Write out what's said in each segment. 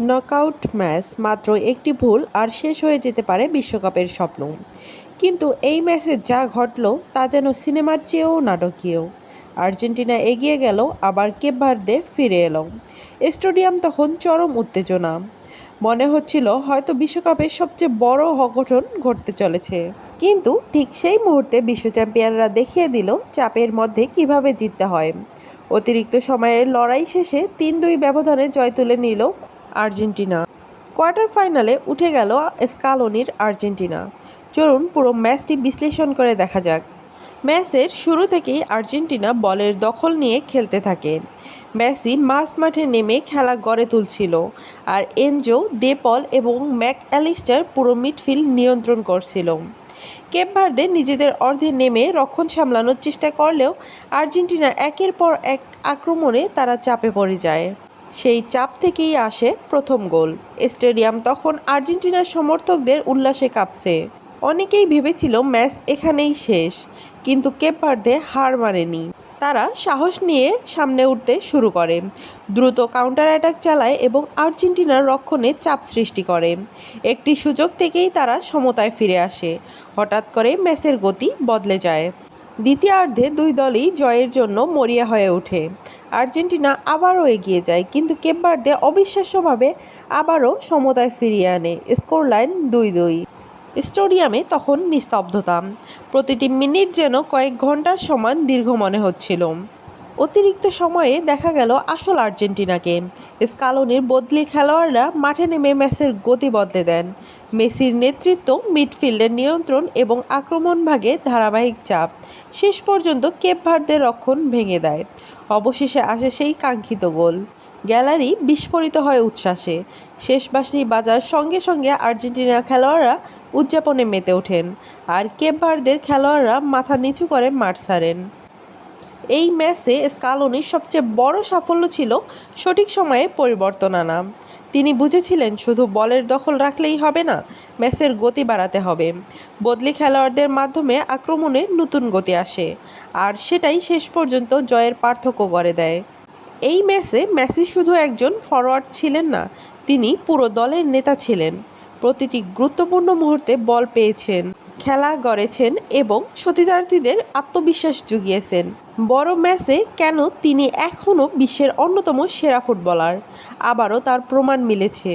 Knockout match মাত্র একটি ভুল আর শেষ হয়ে যেতে পারে বিশ্বকাপের স্বপ্ন। কিন্তু এই ম্যাচে যা ঘটল তা যেন সিনেমার চেয়েও নাটকীয়। আর্জেন্টিনা এগিয়ে গেল, আবার কেপ ভার্দে ফিরে এলো। স্টেডিয়াম তখন চরম উত্তেজনা। মনে হচ্ছিল হয়তো বিশ্বকাপের সবচেয়ে বড় অঘটন ঘটতে চলেছে। কিন্তু ঠিক সেই মুহূর্তে বিশ্ব চ্যাম্পিয়নরা দেখিয়ে দিল চাপের মধ্যে কিভাবে জিততে হয়। অতিরিক্ত সময়ের লড়াই শেষে ৩-২ ব্যবধানে জয় তুলে নিল আর্জেন্টিনা। কোয়ার্টার ফাইনালে উঠে গেল স্কালোনির আর্জেন্টিনা। চলুন পুরো ম্যাচটি বিশ্লেষণ করে দেখা যাক। ম্যাচের শুরু থেকেই আর্জেন্টিনা বলের দখল নিয়ে খেলতে থাকে। মেসি মাঝ মাঠে নেমে খেলা গড়ে তুলছিল, আর এনজো, দে পল এবং ম্যাক অ্যালিস্টার পুরো মিডফিল্ড নিয়ন্ত্রণ করছিল। কেপ ভার্দে নিজেদের অর্ধে নেমে রক্ষণ সামলানোর চেষ্টা করলেও আর্জেন্টিনা একের পর এক আক্রমণে তারা চাপে পড়ে যায়। সেই চাপ থেকেই আসে প্রথম গোল। স্টেডিয়াম তখন আর্জেন্টিনার সমর্থকদের উল্লাসে কাঁপছে। অনেকেই ভেবেছিল ম্যাচ এখানেই শেষ, কিন্তু কেপ ভার্দে হার মানেনি। তারা সাহস নিয়ে সামনে উঠতে শুরু করে, দ্রুত কাউন্টার অ্যাটাক চালায় এবং আর্জেন্টিনার রক্ষণে চাপ সৃষ্টি করে। একটি সুযোগ থেকেই তারা সমতায় ফিরে আসে। হঠাৎ করে ম্যাচের গতি বদলে যায়। দ্বিতীয়ার্ধে দুই দলই জয়ের জন্য মরিয়া হয়ে ওঠে। আর্জেন্টিনা আবারও এগিয়ে যায়, কিন্তু কেপ ভার্দে অবিশ্বাস্যভাবে আবারও সমতায় ফিরিয়ে আনে। Score line ২-২। স্টেডিয়ামে তখন নিস্তব্ধতা। প্রতিটি মিনিট যেন কয়েক ঘন্টার সমান দীর্ঘ মনে হচ্ছিল। অতিরিক্ত সময়ে দেখা গেল আসল আর্জেন্টিনাকে। স্কালোনির বদলি খেলোয়াড়রা মাঠে নেমে ম্যাচের গতি বদলে দেন। মেসির নেতৃত্ব, মিডফিল্ডের নিয়ন্ত্রণ এবং আক্রমণ ভাগে ধারাবাহিক চাপ শেষ পর্যন্ত কেপ ভার্দে রক্ষণ ভেঙে দেয়। অবশেষে আসে সেই কাঙ্ক্ষিত গোল। গ্যালারি বিস্ফোরিত হয় উচ্ছ্বাসে। শেষ বাঁশি বাজার সঙ্গে সঙ্গে আর্জেন্টিনা খেলোয়াড়রা উদযাপনে মেতে ওঠেন, আর কেপ ভার্দের খেলোয়াড়রা মাথা নিচু করে মাঠ ছাড়েন। এই ম্যাচে স্কালোনির সবচেয়ে বড় সাফল্য ছিল সঠিক সময়ে পরিবর্তন আনা। তিনি বুঝেছিলেন শুধু বলের দখল রাখলেই হবে না, ম্যাচের গতি বাড়াতে হবে। বদলি খেলোয়াড়দের মাধ্যমে আক্রমণে নতুন গতি আসে, আর সেটাই শেষ পর্যন্ত জয়ের পার্থক্য করে দেয়। এই ম্যাচে মেসি শুধু একজন ফরোয়ার্ড ছিলেন না, তিনি পুরো দলের নেতা ছিলেন। প্রতিটি গুরুত্বপূর্ণ মুহূর্তে বল পেয়েছেন, খেলা গড়েছেন এবং সতীর্থদের আত্মবিশ্বাস জুগিয়েছেন। বড় ম্যাচে কেন তিনি এখনও বিশ্বের অন্যতম সেরা ফুটবলার, আবারও তার প্রমাণ মিলেছে।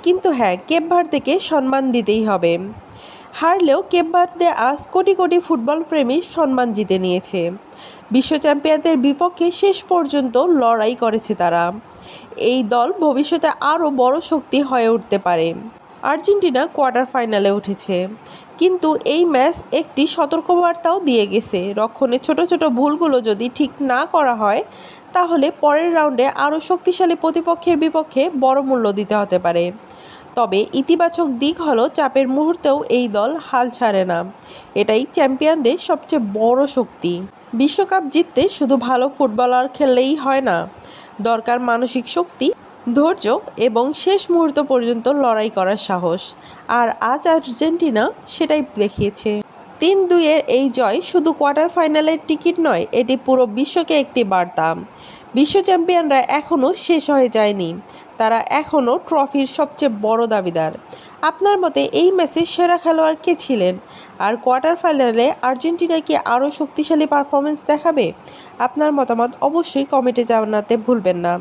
কিন্তু হ্যাঁ, কেপ ভার্দেকে সম্মান দিতেই হবে। হারলেও কেপ ভার্দে আজ কোটি কোটি ফুটবল প্রেমীর সম্মান জিতে নিয়েছে। বিশ্ব চ্যাম্পিয়নদের বিপক্ষে শেষ পর্যন্ত লড়াই করেছে তারা। এই দল ভবিষ্যতে আরও বড় শক্তি হয়ে উঠতে পারে। আর্জেন্টিনা কোয়ার্টার ফাইনালে উঠেছে, কিন্তু এই ম্যাচ একটি সতর্কবার্তাও দিয়ে গেছে। রক্ষণে ছোট ছোট ভুলগুলো যদি ঠিক না করা হয়, তাহলে পরের রাউন্ডে আরও শক্তিশালী প্রতিপক্ষের বিপক্ষে বড় মূল্য দিতে হতে পারে। তবে ইতিবাচক দিক হলো চাপের মুহূর্তেও এই দল হাল ছাড়ে না। এটাই চ্যাম্পিয়নদের সবচেয়ে বড় শক্তি। বিশ্বকাপ জিততে শুধু ভালো ফুটবলার খেললেই হয় না, দরকার মানসিক শক্তি, ধৈর্য এবং শেষ মুহূর্ত পর্যন্ত লড়াই করার সাহস। আর আজ আর্জেন্টিনা সেটাই দেখিয়েছে। ৩-২-এর এই জয় শুধু কোয়ার্টার ফাইনালের টিকিট নয়, এটি পুরো বিশ্বকে একটি বার্তা। বিশ্ব চ্যাম্পিয়নরা এখনও শেষ হয়ে যায়নি, তারা এখনও ট্রফির সবচেয়ে বড় দাবিদার। আপনার মতে এই ম্যাচে সেরা খেলোয়াড় কে ছিলেন? আর কোয়ার্টার ফাইনালে আর্জেন্টিনা কি আরও শক্তিশালী পারফরমেন্স দেখাবে? আপনার মতামত অবশ্যই কমেন্টে জানাতে ভুলবেন না।